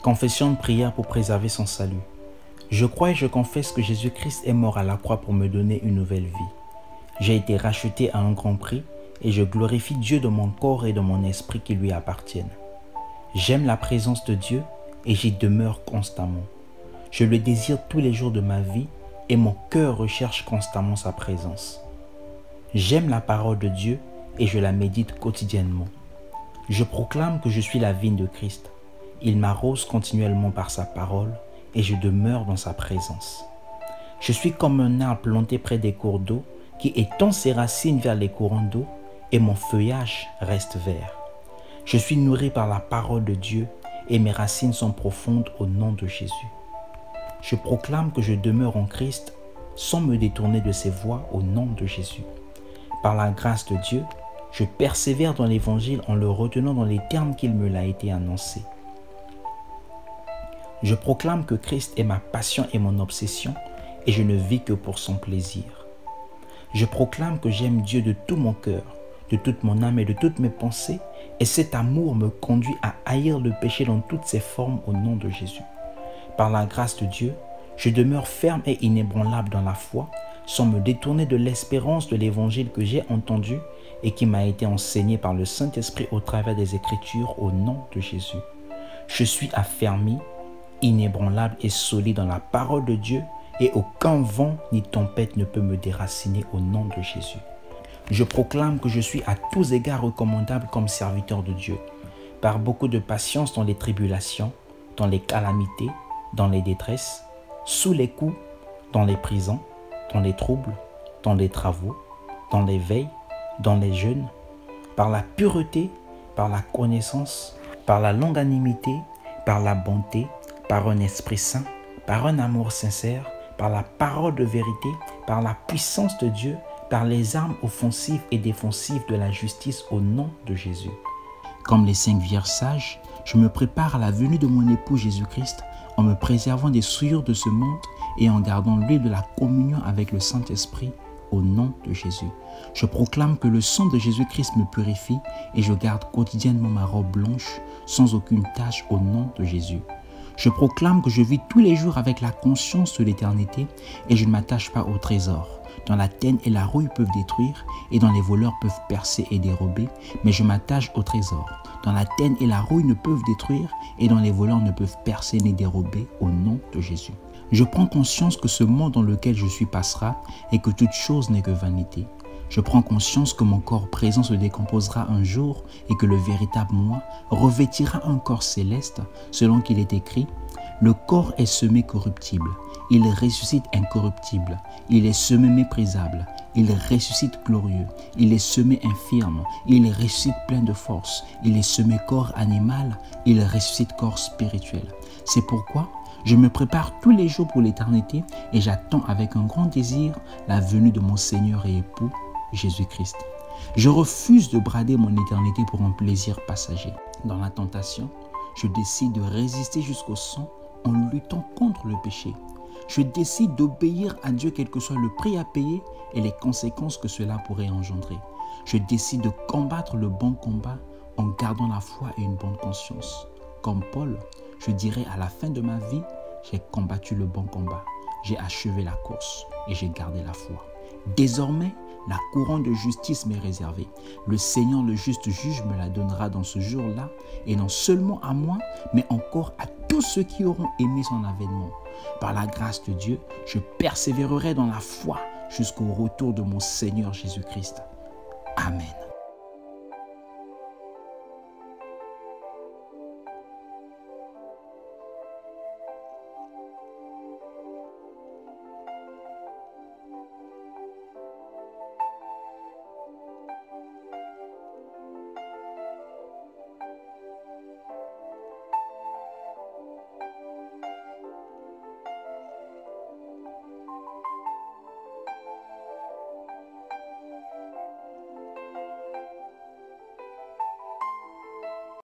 Confession de prière pour préserver son salut. Je crois et je confesse que Jésus-Christ est mort à la croix pour me donner une nouvelle vie. J'ai été racheté à un grand prix et je glorifie Dieu de mon corps et de mon esprit qui lui appartiennent. J'aime la présence de Dieu et j'y demeure constamment. Je le désire tous les jours de ma vie et mon cœur recherche constamment sa présence. J'aime la parole de Dieu et je la médite quotidiennement. Je proclame que je suis la vigne de Christ. Il m'arrose continuellement par sa parole et je demeure dans sa présence. Je suis comme un arbre planté près des cours d'eau qui étend ses racines vers les courants d'eau et mon feuillage reste vert. Je suis nourri par la parole de Dieu et mes racines sont profondes au nom de Jésus. Je proclame que je demeure en Christ sans me détourner de ses voies au nom de Jésus. Par la grâce de Dieu, je persévère dans l'évangile en le retenant dans les termes qu'il me l'a été annoncé. Je proclame que Christ est ma passion et mon obsession et je ne vis que pour son plaisir. Je proclame que j'aime Dieu de tout mon cœur, de toute mon âme et de toutes mes pensées et cet amour me conduit à haïr le péché dans toutes ses formes au nom de Jésus. Par la grâce de Dieu, je demeure ferme et inébranlable dans la foi sans me détourner de l'espérance de l'évangile que j'ai entendu et qui m'a été enseigné par le Saint-Esprit au travers des Écritures au nom de Jésus. Je suis affermi, inébranlable et solide dans la parole de Dieu et aucun vent ni tempête ne peut me déraciner au nom de Jésus. Je proclame que je suis à tous égards recommandable comme serviteur de Dieu, par beaucoup de patience dans les tribulations, dans les calamités, dans les détresses, sous les coups, dans les prisons, dans les troubles, dans les travaux, dans les veilles, dans les jeûnes, par la pureté, par la connaissance, par la longanimité, par la bonté, par un esprit saint, par un amour sincère, par la parole de vérité, par la puissance de Dieu, par les armes offensives et défensives de la justice au nom de Jésus. Comme les 5 vierges sages, je me prépare à la venue de mon époux Jésus-Christ en me préservant des souillures de ce monde et en gardant l'huile de la communion avec le Saint-Esprit au nom de Jésus. Je proclame que le sang de Jésus-Christ me purifie et je garde quotidiennement ma robe blanche sans aucune tache au nom de Jésus. Je proclame que je vis tous les jours avec la conscience de l'éternité et je ne m'attache pas au trésor, dont la teigne et la rouille peuvent détruire et dont les voleurs peuvent percer et dérober, mais je m'attache au trésor, dont la teigne et la rouille ne peuvent détruire et dont les voleurs ne peuvent percer ni dérober au nom de Jésus. Je prends conscience que ce monde dans lequel je suis passera et que toute chose n'est que vanité. Je prends conscience que mon corps présent se décomposera un jour et que le véritable moi revêtira un corps céleste, selon qu'il est écrit « Le corps est semé corruptible, il ressuscite incorruptible, il est semé méprisable, il ressuscite glorieux, il est semé infirme, il ressuscite plein de force, il est semé corps animal, il ressuscite corps spirituel. » C'est pourquoi je me prépare tous les jours pour l'éternité et j'attends avec un grand désir la venue de mon Seigneur et époux, Jésus-Christ. Je refuse de brader mon éternité pour un plaisir passager. Dans la tentation, je décide de résister jusqu'au sang en luttant contre le péché. Je décide d'obéir à Dieu quel que soit le prix à payer et les conséquences que cela pourrait engendrer. Je décide de combattre le bon combat en gardant la foi et une bonne conscience. Comme Paul, je dirai à la fin de ma vie, j'ai combattu le bon combat, j'ai achevé la course et j'ai gardé la foi. Désormais, la couronne de justice m'est réservée. Le Seigneur, le juste juge, me la donnera dans ce jour-là, et non seulement à moi, mais encore à tous ceux qui auront aimé son avènement. Par la grâce de Dieu, je persévérerai dans la foi jusqu'au retour de mon Seigneur Jésus-Christ. Amen.